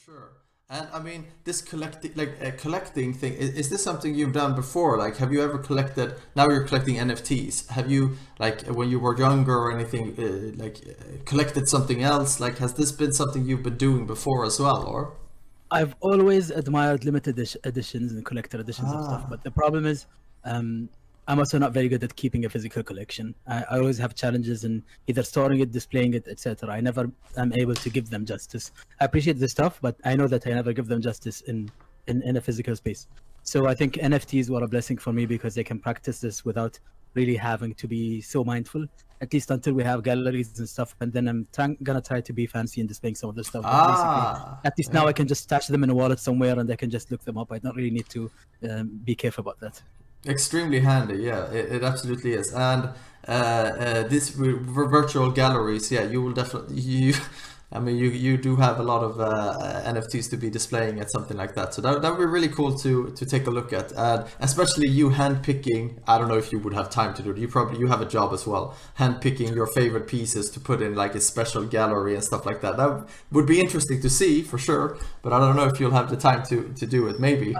sure. And I mean, this collecting thing, is this something you've done before? Like, have you ever collected, now you're collecting NFTs. Have you, like, when you were younger or anything, collected something else? Like, has this been something you've been doing before as well, or? I've always admired limited editions and collector editions of stuff, Ah, but the problem is, um, I'm also not very good at keeping a physical collection. I always have challenges in either storing it, displaying it, etc. I never am able to give them justice. I appreciate the stuff, but I know that I never give them justice in a physical space. So I think NFTs were a blessing for me because they can practice this without really having to be so mindful. At least until we have galleries and stuff, and then I'm gonna try to be fancy and displaying some of the stuff. But basically, at least now yeah. I can just stash them in a wallet somewhere, and I can just look them up. I don't really need to be careful about that. Extremely handy, yeah, it absolutely is. And this virtual galleries, yeah, you will definitely I mean, you do have a lot of NFTs to be displaying at something like that, so that would be really cool to take a look at, and especially you handpicking. I don't know if you would have time to do it. You have a job as well, handpicking your favorite pieces to put in like a special gallery and stuff like that. That would be interesting to see for sure, but I don't know if you'll have the time to do it. Maybe.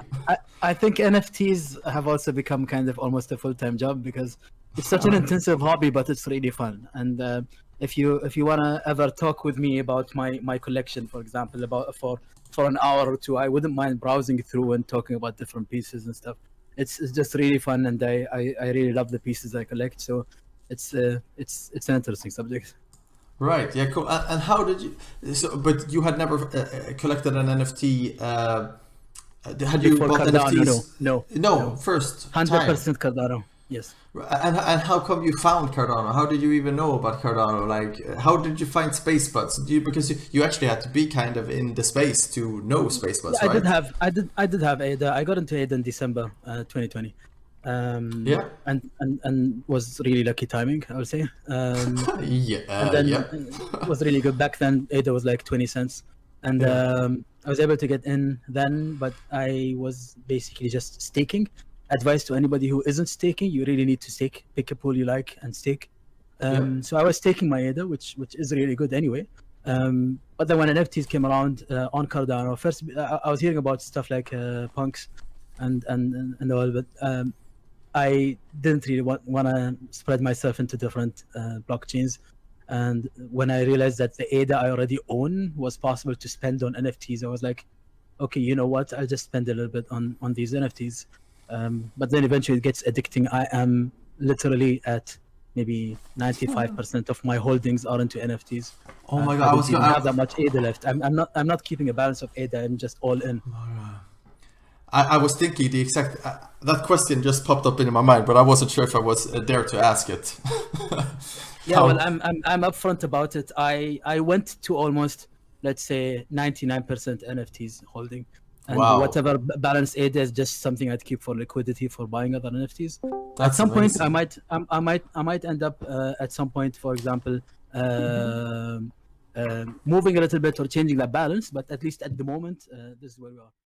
I think NFTs have also become kind of almost a full-time job because it's such an intensive hobby, but it's really fun. And if you wanna ever talk with me about my collection, for example, about for an hour or two, I wouldn't mind browsing through and talking about different pieces and stuff. It's just really fun, and I really love the pieces I collect. So it's an interesting subject. Right. Yeah. Cool. And how did you? So, but you had never collected an NFT. Had you Before bought Cardano, NFTs? No, no, first hundred time. percent Cardano. Yes. And how come you found Cardano? How did you even know about Cardano? Like, how did you find space buds? Because you actually had to be kind of in the space to know space buds, Yeah, right? I did have ADA. I got into ADA in December 2020, Yeah. and was really lucky timing, I would say. Yeah. And then Yeah. it was really good. Back then, ADA was like 20 cents, and Yeah. I was able to get in then, but I was basically just staking. Advice to anybody who isn't staking: you really need to stake. Pick a pool you like and stake. Yeah. So I was staking my ADA, which is really good anyway. But then when NFTs came around on Cardano, first I was hearing about stuff like punks and all, but I didn't really want to spread myself into different blockchains. And when I realized that the ADA I already own was possible to spend on NFTs, I was like, okay, you know what? I'll just spend a little bit on these NFTs. But then eventually it gets addicting. I am literally at maybe 95% of my holdings are into NFTs. Oh my I God! I don't was even have gonna. that much ADA left. I'm not keeping a balance of ADA. I'm just all in. I was thinking the exact that question just popped up into my mind, but I wasn't sure if I was there to ask it. Yeah, well, How? I'm upfront about it. I went to almost, let's say, 99% NFTs holding, and Wow, whatever balance ADA is just something I'd keep for liquidity for buying other NFTs. At that's some point, amazing. I might end up at some point, for example, moving a little bit or changing that balance. But at least at the moment, this is where we are.